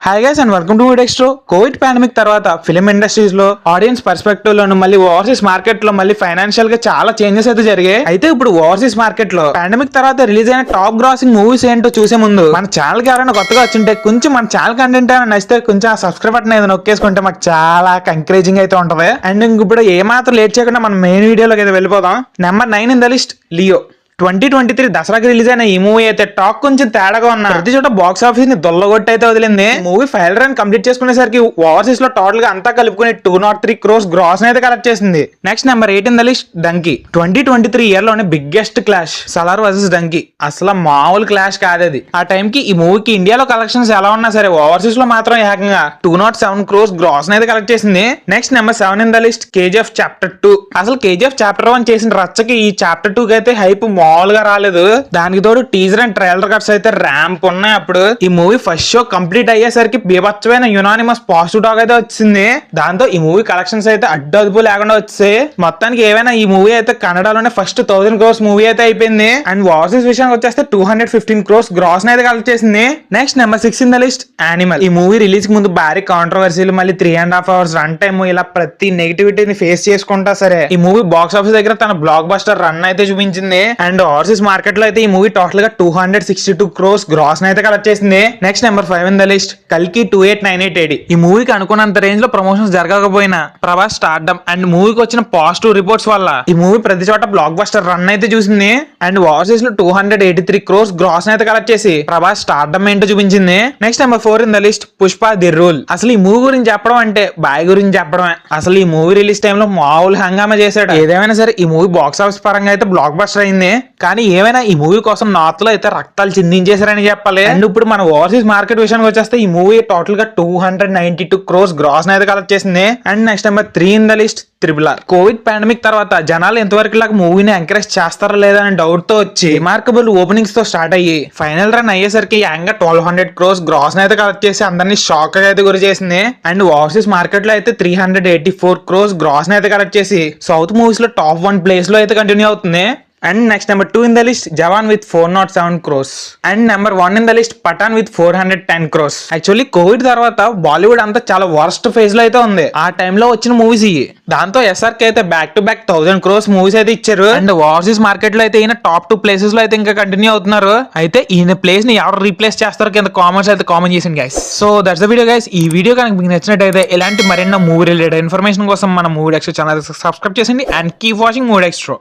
Hi guys and welcome to Moviedextro. Covid pandemic తర్వాత film industries లో audience perspective లోను మళ్ళీ ఓవర్సీస్ మార్కెట్ లో మళ్ళీ ఫైనాన్షియల్ గా చాలా చేంజెస్ అయితే జరిగాయి. అయితే ఇప్పుడు ఓవర్సీస్ మార్కెట్ లో పాండమిక్ తర్వాత రిలీజ్ అయిన టాప్ గ్రాసింగ్ మూవీస్ ఏంటో చూసే ముందు మన ఛానల్ కి ఎవరైనా కొత్తగా వచ్చింటే కొంచెం మన ఛానల్ కంటెంట్ ఏమైనా నచ్చితే కొంచెం ఆ సబ్స్క్రైబ్ బటన్ ఏదైనా నొక్కేసుకుంటే మాకు చాలా ఎంకరేజింగ్ అయితే ఉంటది. అండ్ ఇప్పుడు ఏ మాత్రం లేట్ చేయకుండా మన మెయిన్ వీడియోలోకి అయితే వెళ్ళిపోదాం. Number 9 in the list Leo. 2023 దసరాకి రిలీజ్ అయిన ఈ మూవీ అయితే టాక్ కొంచెం తేడాగా ఉన్న ప్రతి చోట బాక్స్ ఆఫీస్ ని దొల్లగొట్టి అయితే వదిలింది. మూవీ ఫైల్ రన్ కంప్లీట్ చేసుకునేసరికి ఓవర్సీస్ లో టోటల్ గా అంతా కలుపుకుని 203 crores గ్రాస్ అయితే కలెక్ట్ చేసింది. Next number 8 in the list Dunki. 2023 year లోనే biggest clash Salaar versus Dunki. అసలు మామూలు క్లాష్ కాదది. ఆ టైం కి ఈ మూవీకి ఇండియాలో కలెక్షన్స్ ఎలా ఉన్నా సరే ఓవర్సీస్ లో మాత్రం ఏకంగా 207 crores గ్రాస్ అయితే కలెక్ట్ చేసింది. Next number 7 in the list KGF chapter 2. అసలు కేజీఎఫ్ చాప్టర్ 1 చేసిన రచ్చకి ఈ చాప్టర్ 2 కి అయితే హైప్ మామూలుగా రాలేదు. దానికి తోడు టీజర్ అండ్ ట్రైలర్ కట్స్ అయితే ర్యాంప్ ఉన్నాయి. అప్పుడు ఈ మూవీ ఫస్ట్ షో కంప్లీట్ అయ్యేసరికి బీభత్సమైన యునానిమస్ పాజిటివ్ టాక్ అయితే వచ్చింది. దాంతో ఈ మూవీ కలెక్షన్స్ అయితే అడ్డు అదుపు లేకుండా వచ్చాయి. మొత్తానికి ఏమైనా ఈ మూవీ అయితే కన్నడలోనే ఫస్ట్ 1000 crores మూవీ అయితే అయిపోయింది. అండ్ ఓవర్సీస్ విషయానికి వచ్చేస్తే 215 crores గ్రాస్ అయితే కలెక్ట్ చేసింది. Next number 6 in the list animal. ఈ మూవీ రిలీజ్ కి ముందు భారీ కాంట్రవర్సీలు మళ్ళీ 3.5 hours రన్ టైమ్ ఇలా ప్రతి నెగిటివిటీని ఫేస్ చేసుకుంటా సరే ఈ మూవీ బాక్స్ ఆఫీస్ దగ్గర తన బ్లాక్ బస్టర్ రన్ అయితే చూపించింది. అండ్ ఓవర్సీస్ మార్కెట్ లో అయితే ఈ మూవీ టోటల్ గా 262 crores గ్రాస్ అయితే కలెక్ట్ చేసింది. Next number 5 in the list కల్కి 2898 AD. ఈ మూవీకి అనుకున్నంత రేంజ్ లో ప్రమోషన్స్ జరగకపోయినా ప్రభాస్ స్టార్డమ్ అండ్ మూవీకి వచ్చిన పాజిటివ్ రిపోర్ట్స్ వల్ల ఈ మూవీ ప్రతి చోట బ్లాక్ బస్టర్ రన్ అయితే చూసింది. అండ్ ఓవర్సీస్ లో 283 crores గ్రాస్ అయితే కలెక్ట్ చేసి ప్రభాస్ స్టార్డమ్ ఏంటో చూపించింది. Next number 4 in the list Pushpa the rule. అసలు ఈ మూవీ గురించి చెప్పడం అంటే బాయ్ గురించి చెప్పడమే. అసలు ఈ మూవీ రిలీజ్ టైంలో మామూలు హంగామా చేశాడు. ఏదేమైనా సరే ఈ మూవీ బాక్స్ ఆఫీస్ పరంగా అయితే బ్లాక్ బస్టర్ అయింది. కానీ ఏమైనా ఈ మూవీ కోసం నార్త్ లో అయితే రక్తాలు చిందించేశారని చెప్పాలి. అండ్ ఇప్పుడు మన ఓవర్సీస్ మార్కెట్ విషయానికి వచ్చేస్తే ఈ మూవీ టోటల్ గా 292 crores గ్రాస్ అయితే కలెక్ట్ చేసింది. And next number 3 in the list triple R. Covid pandemic తర్వాత జనాలు ఎంతవరకు లాగా మూవీని ఎంకరేజ్ చేస్తారా లేదా అనే డౌట్ తో వచ్చి రిమార్కబుల్ ఓపెనింగ్స్ తో స్టార్ట్ అయ్యి ఫైనల్ రన్ అయ్యేసరికి యాంగా 1200 crores గ్రాస్ అయితే కలెక్ట్ చేసి అందరినీ షాక్ అయితే గురి చేసింది. అండ్ ఓవర్సీస్ మార్కెట్ లో అయితే 384 crores గ్రాస్ అయితే కలెక్ట్ చేసి సౌత్ మూవీస్ లో టాప్ 1 ప్లేస్ లో అయితే కంటిన్యూ అవుతుంది. And next number 2 in the list Jawan with 407 crores. And number 1 in the list Pathaan with 410 crores. Actually Covid తర్వాత బాలీవుడ్ అంతా చాలా వర్స్ట్ ఫేజ్ లో అయితే ఉంది. ఆ టైంలో వచ్చిన మూవీస్ ఇవి. దాంతో ఎస్ఆర్కే అయితే back to back 1000 crores movies అయితే ఇచ్చారు. అండ్ ఓవర్సీస్ మార్కెట్ లో అయితే ఈయన టాప్ 2 ప్లేసెస్ లో అయితే ఇంకా కంటిన్యూ అవుతున్నారు. అయితే ఈయన ప్లేస్ ని ఎవరు రీప్లేస్ చేస్తారో కింద కామెంట్స్ అయితే కామెంట్ చేసింది guys. So that's the video guys. ఈ వీడియో కనుక మీకు నచ్చినట్టయితే ఇలాంటి మరెన్నో మూవీ రిలేటెడ్ ఇన్ఫర్మేషన్ కోసం మన మూవీ డెక్స్ట్రో ఛానల్ సబ్స్క్రైబ్ చేయండి and keep watching movie Dextro.